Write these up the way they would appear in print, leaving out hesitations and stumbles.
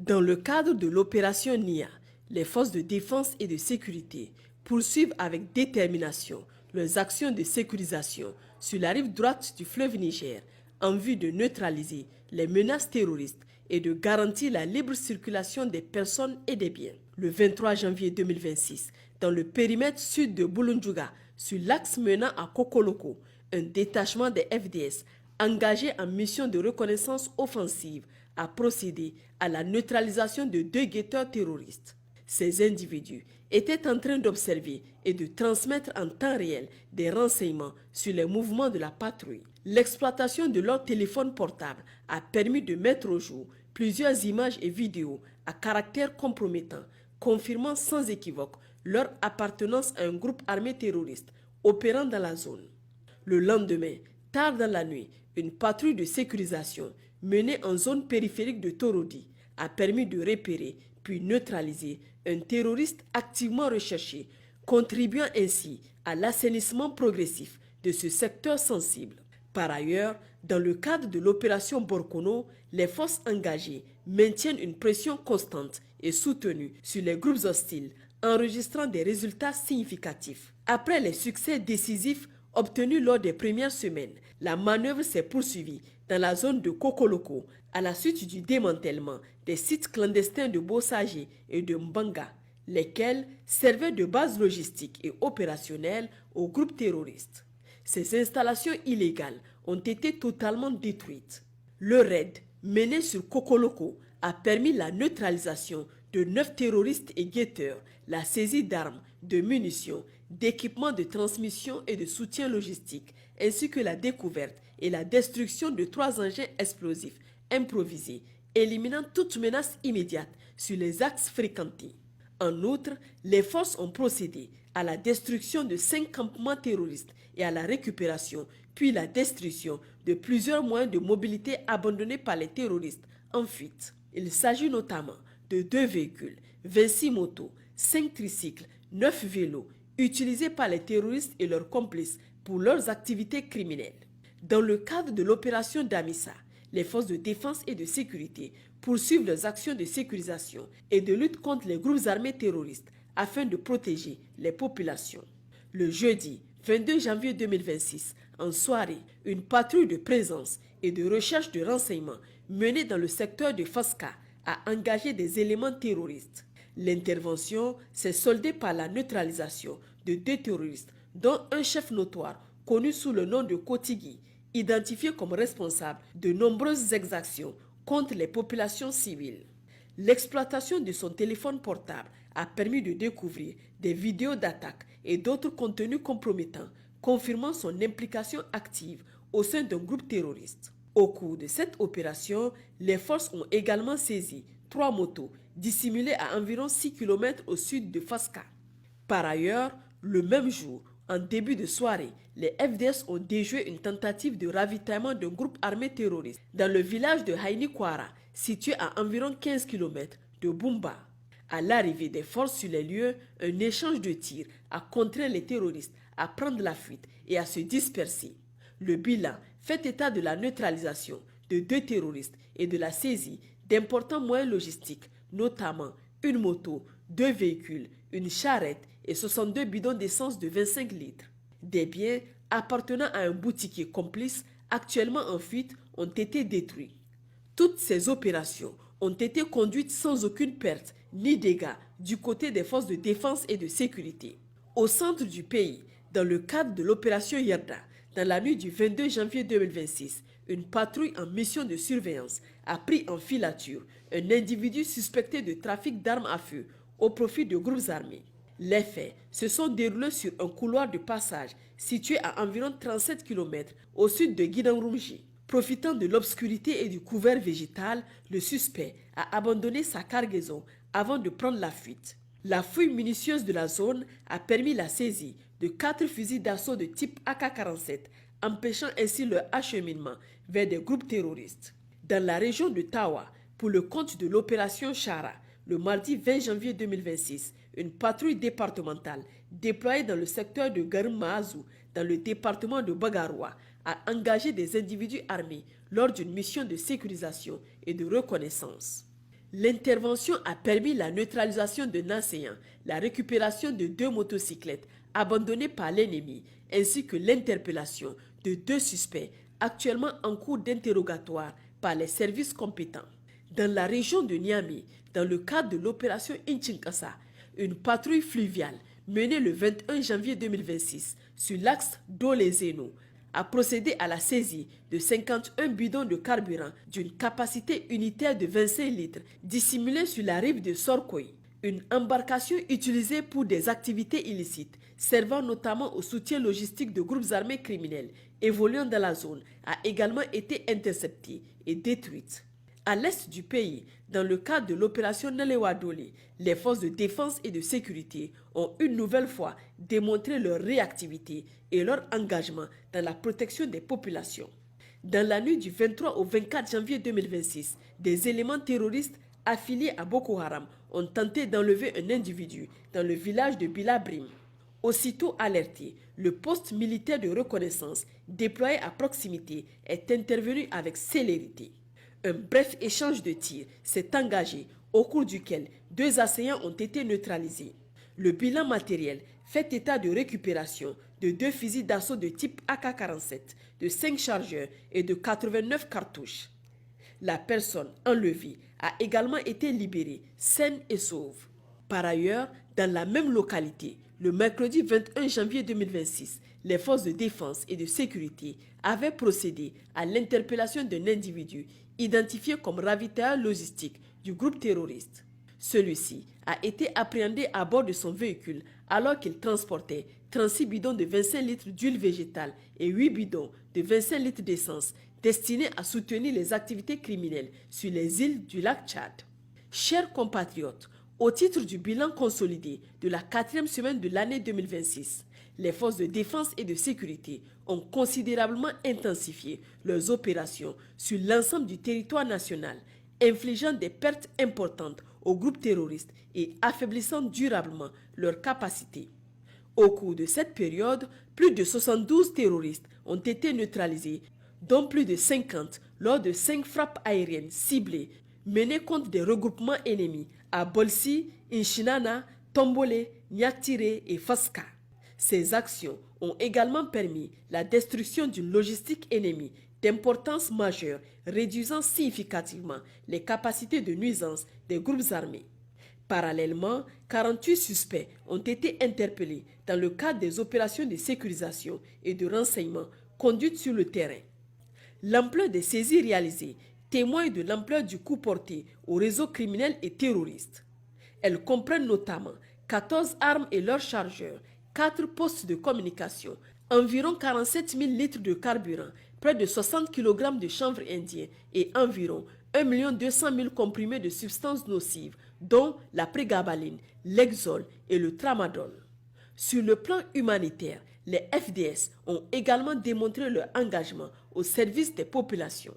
Dans le cadre de l'opération NIA, les forces de défense et de sécurité poursuivent avec détermination leurs actions de sécurisation sur la rive droite du fleuve Niger en vue de neutraliser les menaces terroristes et de garantir la libre circulation des personnes et des biens. Le 23 janvier 2026, dans le périmètre sud de Bulundjuga, sur l'axe menant à Kokoloko, un détachement des FDS engagé en mission de reconnaissance offensive a procédé à la neutralisation de 2 guetteurs terroristes. Ces individus étaient en train d'observer et de transmettre en temps réel des renseignements sur les mouvements de la patrouille. L'exploitation de leur téléphone portable a permis de mettre au jour plusieurs images et vidéos à caractère compromettant, confirmant sans équivoque leur appartenance à un groupe armé terroriste opérant dans la zone. Le lendemain, tard dans la nuit, une patrouille de sécurisation menée en zone périphérique de Torodi a permis de repérer puis neutraliser un terroriste activement recherché, contribuant ainsi à l'assainissement progressif de ce secteur sensible. Par ailleurs, dans le cadre de l'opération Borkono, les forces engagées maintiennent une pression constante et soutenue sur les groupes hostiles, enregistrant des résultats significatifs. Après les succès décisifs obtenus lors des premières semaines, la manœuvre s'est poursuivie dans la zone de Kokoloko à la suite du démantèlement des sites clandestins de Bossagé et de Mbanga, lesquels servaient de base logistique et opérationnelle aux groupes terroristes. Ces installations illégales ont été totalement détruites. Le raid mené sur Kokoloko a permis la neutralisation de 9 terroristes et guetteurs, la saisie d'armes, de munitions, d'équipements de transmission et de soutien logistique, ainsi que la découverte et la destruction de 3 engins explosifs improvisés, éliminant toute menace immédiate sur les axes fréquentés. En outre, les forces ont procédé à la destruction de 5 campements terroristes et à la récupération, puis la destruction de plusieurs moyens de mobilité abandonnés par les terroristes en fuite. Il s'agit notamment de 2 véhicules, 26 motos, 5 tricycles, 9 vélos, utilisés par les terroristes et leurs complices pour leurs activités criminelles. Dans le cadre de l'opération Damissa, les forces de défense et de sécurité poursuivent leurs actions de sécurisation et de lutte contre les groupes armés terroristes afin de protéger les populations. Le jeudi 22 janvier 2026, en soirée, une patrouille de présence et de recherche de renseignements menée dans le secteur de Faska a engagé des éléments terroristes. L'intervention s'est soldée par la neutralisation de 2 terroristes, dont un chef notoire connu sous le nom de Kotigi, identifié comme responsable de nombreuses exactions contre les populations civiles. L'exploitation de son téléphone portable a permis de découvrir des vidéos d'attaques et d'autres contenus compromettants, confirmant son implication active au sein d'un groupe terroriste. Au cours de cette opération, les forces ont également saisi 3 motos dissimulées à environ 6 km au sud de Faska. Par ailleurs, le même jour, en début de soirée, les FDS ont déjoué une tentative de ravitaillement d'un groupe armé terroriste dans le village de Haïni-Kwara, situé à environ 15 km de Bumba. À l'arrivée des forces sur les lieux, un échange de tirs a contraint les terroristes à prendre la fuite et à se disperser. Le bilan fait état de la neutralisation de 2 terroristes et de la saisie d'importants moyens logistiques, notamment une moto, 2 véhicules, une charrette et 62 bidons d'essence de 25 litres. Des biens appartenant à un boutiquier complice actuellement en fuite ont été détruits. Toutes ces opérations ont été conduites sans aucune perte ni dégâts du côté des forces de défense et de sécurité. Au centre du pays, dans le cadre de l'opération Yerda, dans la nuit du 22 janvier 2026, une patrouille en mission de surveillance a pris en filature un individu suspecté de trafic d'armes à feu au profit de groupes armés. Les faits se sont déroulés sur un couloir de passage situé à environ 37 km au sud de Guidanrumji. Profitant de l'obscurité et du couvert végétal, le suspect a abandonné sa cargaison avant de prendre la fuite. La fouille minutieuse de la zone a permis la saisie de 4 fusils d'assaut de type AK-47, empêchant ainsi leur acheminement vers des groupes terroristes. Dans la région de Tawa, pour le compte de l'opération Chara, le mardi 20 janvier 2026, une patrouille départementale déployée dans le secteur de Garum-Maazou, dans le département de Bagaroua, a engagé des individus armés lors d'une mission de sécurisation et de reconnaissance. L'intervention a permis la neutralisation d'un assaillant, la récupération de 2 motocyclettes abandonnées par l'ennemi, ainsi que l'interpellation de 2 suspects actuellement en cours d'interrogatoire par les services compétents. Dans la région de Niamey, dans le cadre de l'opération Inchinkasa, une patrouille fluviale menée le 21 janvier 2026 sur l'axe Dolé-Zeno a procédé à la saisie de 51 bidons de carburant d'une capacité unitaire de 25 litres dissimulés sur la rive de Sorkoy. Une embarcation utilisée pour des activités illicites, servant notamment au soutien logistique de groupes armés criminels évoluant dans la zone, a également été interceptée et détruite. À l'est du pays, dans le cadre de l'opération Nalewadoli, les forces de défense et de sécurité ont une nouvelle fois démontré leur réactivité et leur engagement dans la protection des populations. Dans la nuit du 23 au 24 janvier 2026, des éléments terroristes affiliés à Boko Haram ont tenté d'enlever un individu dans le village de Bilabrim. Aussitôt alerté, le poste militaire de reconnaissance déployé à proximité est intervenu avec célérité. Un bref échange de tirs s'est engagé au cours duquel 2 assaillants ont été neutralisés. Le bilan matériel fait état de récupération de 2 fusils d'assaut de type AK-47, de 5 chargeurs et de 89 cartouches. La personne enlevée a également été libérée, saine et sauve. Par ailleurs, dans la même localité, le mercredi 21 janvier 2026, les forces de défense et de sécurité avaient procédé à l'interpellation d'un individu identifié comme ravitailleur logistique du groupe terroriste. Celui-ci a été appréhendé à bord de son véhicule alors qu'il transportait 36 bidons de 25 litres d'huile végétale et 8 bidons de 25 litres d'essence destinés à soutenir les activités criminelles sur les îles du lac Tchad. Chers compatriotes, au titre du bilan consolidé de la 4e semaine de l'année 2026, les forces de défense et de sécurité ont considérablement intensifié leurs opérations sur l'ensemble du territoire national, infligeant des pertes importantes aux groupes terroristes et affaiblissant durablement leurs capacités. Au cours de cette période, plus de 72 terroristes ont été neutralisés, dont plus de 50 lors de 5 frappes aériennes ciblées menées contre des regroupements ennemis à Bolsi, Inchinana, Tombole, Niaktire et Faska. Ces actions ont également permis la destruction d'une logistique ennemie d'importance majeure, réduisant significativement les capacités de nuisance des groupes armés. Parallèlement, 48 suspects ont été interpellés dans le cadre des opérations de sécurisation et de renseignement conduites sur le terrain. L'ampleur des saisies réalisées témoigne de l'ampleur du coup porté aux réseaux criminels et terroristes. Elles comprennent notamment 14 armes et leurs chargeurs, 4 postes de communication, environ 47 000 litres de carburant, près de 60 kg de chanvre indien et environ 1 200 000 comprimés de substances nocives, dont la prégabaline, l'exol et le tramadol. Sur le plan humanitaire, les FDS ont également démontré leur engagement au service des populations.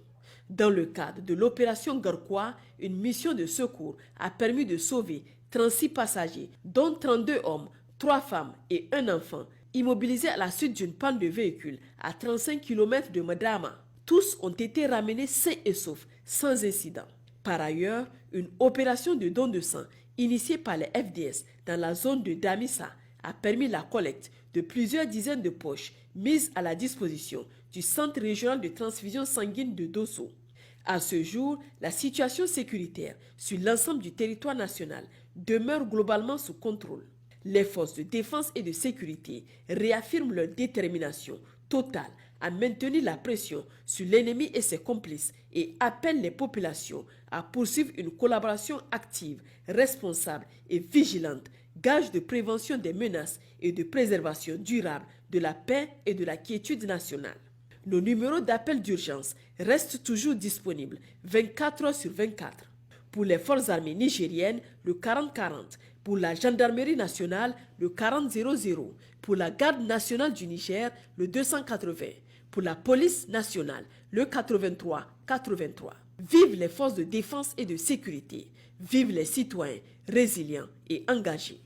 Dans le cadre de l'opération Garkwa, une mission de secours a permis de sauver 36 passagers, dont 32 hommes, 3 femmes et 1 enfant, immobilisés à la suite d'une panne de véhicule à 35 km de Madama. Tous ont été ramenés sains et saufs, sans incident. Par ailleurs, une opération de don de sang initiée par les FDS dans la zone de Damissa a permis la collecte de plusieurs dizaines de poches mises à la disposition du Centre régional de transfusion sanguine de Dosso. À ce jour, la situation sécuritaire sur l'ensemble du territoire national demeure globalement sous contrôle. Les forces de défense et de sécurité réaffirment leur détermination totale à maintenir la pression sur l'ennemi et ses complices et appellent les populations à poursuivre une collaboration active, responsable et vigilante, gage de prévention des menaces et de préservation durable de la paix et de la quiétude nationale. Nos numéros d'appel d'urgence restent toujours disponibles 24 heures sur 24. Pour les forces armées nigériennes, le 40-40. Pour la gendarmerie nationale, le 40-00. Pour la garde nationale du Niger, le 280. Pour la police nationale, le 83-83. Vive les forces de défense et de sécurité. Vive les citoyens résilients et engagés.